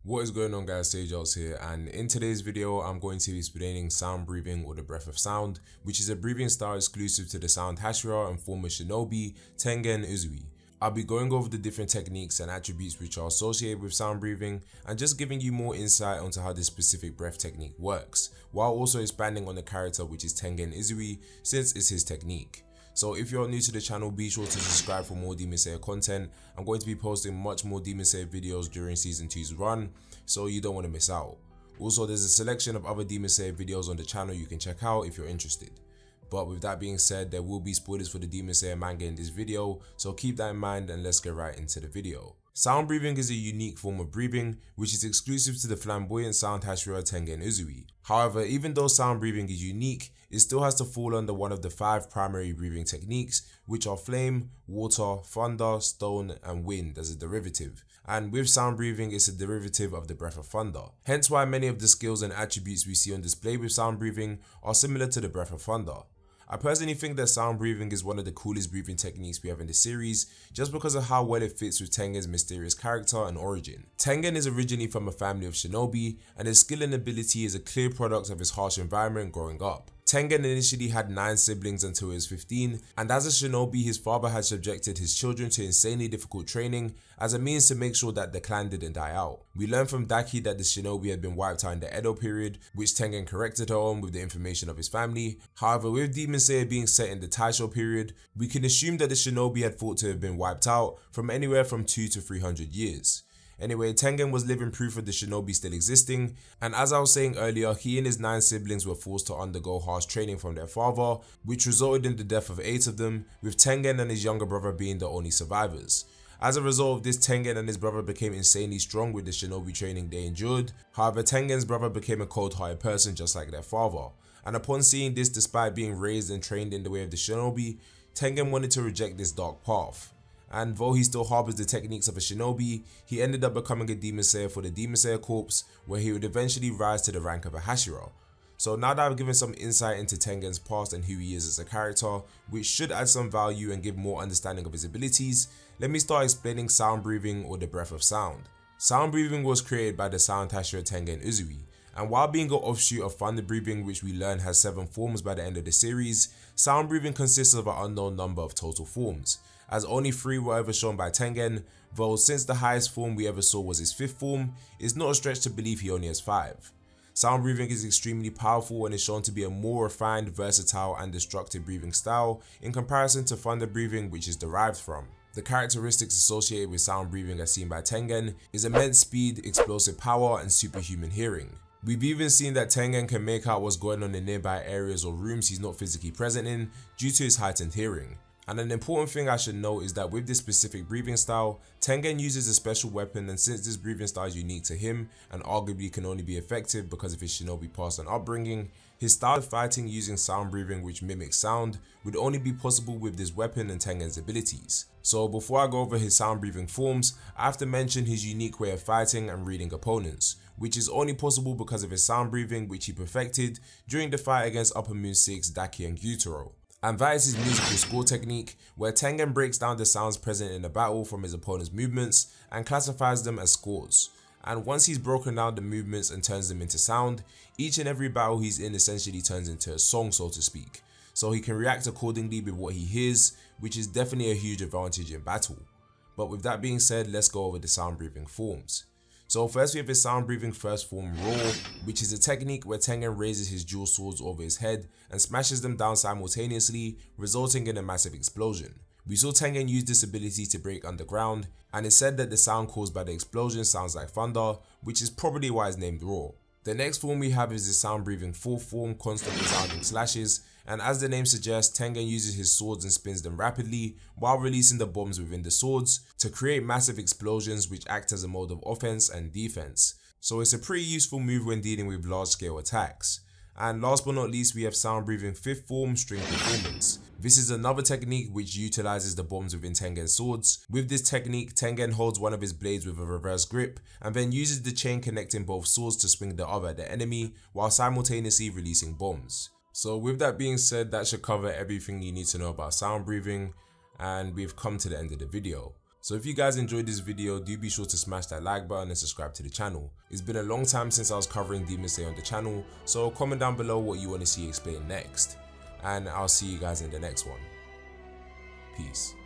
What is going on, guys? SageArtz here, and in today's video I'm going to be explaining sound breathing, or the breath of sound, which is a breathing style exclusive to the Sound Hashira and former shinobi Tengen Uzui. I'll be going over the different techniques and attributes which are associated with sound breathing and just giving you more insight onto how this specific breath technique works, while also expanding on the character which is Tengen Uzui, since it's his technique. So if you're new to the channel, be sure to subscribe for more Demon Slayer content. I'm going to be posting much more Demon Slayer videos during season 2's run, so you don't want to miss out. Also, there's a selection of other Demon Slayer videos on the channel you can check out if you're interested. But with that being said, there will be spoilers for the Demon Slayer manga in this video, so keep that in mind and let's get right into the video. Sound breathing is a unique form of breathing which is exclusive to the flamboyant Sound Hashira Tengen Uzui. However, even though sound breathing is unique, it still has to fall under one of the 5 primary breathing techniques, which are flame, water, thunder, stone, and wind as a derivative. And with sound breathing, it's a derivative of the breath of thunder. Hence why many of the skills and attributes we see on display with sound breathing are similar to the breath of thunder. I personally think that sound breathing is one of the coolest breathing techniques we have in the series, just because of how well it fits with Tengen's mysterious character and origin. Tengen is originally from a family of shinobi, and his skill and ability is a clear product of his harsh environment growing up. Tengen initially had 9 siblings until he was 15, and as a shinobi, his father had subjected his children to insanely difficult training as a means to make sure that the clan didn't die out. We learned from Daki that the shinobi had been wiped out in the Edo period, which Tengen corrected her on with the information of his family. However, with Demon Slayer being set in the Taisho period, we can assume that the shinobi had thought to have been wiped out from anywhere from 200 to 300 years. Anyway, Tengen was living proof of the shinobi still existing, and as I was saying earlier, he and his 9 siblings were forced to undergo harsh training from their father, which resulted in the death of 8 of them, with Tengen and his younger brother being the only survivors. As a result of this, Tengen and his brother became insanely strong with the shinobi training they endured. However, Tengen's brother became a cold-hearted person just like their father, and upon seeing this, despite being raised and trained in the way of the shinobi, Tengen wanted to reject this dark path. And though he still harbors the techniques of a shinobi, he ended up becoming a Demon Slayer for the Demon Slayer Corps, where he would eventually rise to the rank of a Hashira. So now that I've given some insight into Tengen's past and who he is as a character, which should add some value and give more understanding of his abilities, let me start explaining sound breathing, or the breath of sound. Sound breathing was created by the Sound Hashira Tengen Uzui, and while being an offshoot of thunder breathing, which we learn has 7 forms by the end of the series, sound breathing consists of an unknown number of total forms, as only 3 were ever shown by Tengen, though since the highest form we ever saw was his 5th form, it's not a stretch to believe he only has 5. Sound breathing is extremely powerful and is shown to be a more refined, versatile and destructive breathing style in comparison to thunder breathing, which is derived from. The characteristics associated with sound breathing as seen by Tengen is immense speed, explosive power and superhuman hearing. We've even seen that Tengen can make out what's going on in nearby areas or rooms he's not physically present in due to his heightened hearing. And an important thing I should note is that with this specific breathing style, Tengen uses a special weapon, and since this breathing style is unique to him and arguably can only be effective because of his shinobi past and upbringing, his style of fighting using sound breathing, which mimics sound, would only be possible with this weapon and Tengen's abilities. So before I go over his sound breathing forms, I have to mention his unique way of fighting and reading opponents, which is only possible because of his sound breathing, which he perfected during the fight against Upper Moon 6, Daki and Kyojuro. And that is his musical score technique, where Tengen breaks down the sounds present in a battle from his opponent's movements and classifies them as scores. And once he's broken down the movements and turns them into sound, each and every battle he's in essentially turns into a song, so to speak. So he can react accordingly with what he hears, which is definitely a huge advantage in battle. But with that being said, let's go over the sound breathing forms. So first we have his sound breathing first form, Roar, which is a technique where Tengen raises his dual swords over his head and smashes them down simultaneously, resulting in a massive explosion. We saw Tengen use this ability to break underground, and it's said that the sound caused by the explosion sounds like thunder, which is probably why it's named Roar. The next form we have is the sound breathing 4th form, constant resounding slashes, and as the name suggests, Tengen uses his swords and spins them rapidly while releasing the bombs within the swords to create massive explosions which act as a mode of offense and defense. So it's a pretty useful move when dealing with large scale attacks. And last but not least, we have sound breathing 5th form, string performance. This is another technique which utilizes the bombs within Tengen's swords. With this technique, Tengen holds one of his blades with a reverse grip and then uses the chain connecting both swords to swing the other at the enemy while simultaneously releasing bombs. So with that being said, that should cover everything you need to know about sound breathing, and we've come to the end of the video. So if you guys enjoyed this video, do be sure to smash that like button and subscribe to the channel. It's been a long time since I was covering Demon Slayer on the channel, so comment down below what you want to see explained next. And I'll see you guys in the next one. Peace.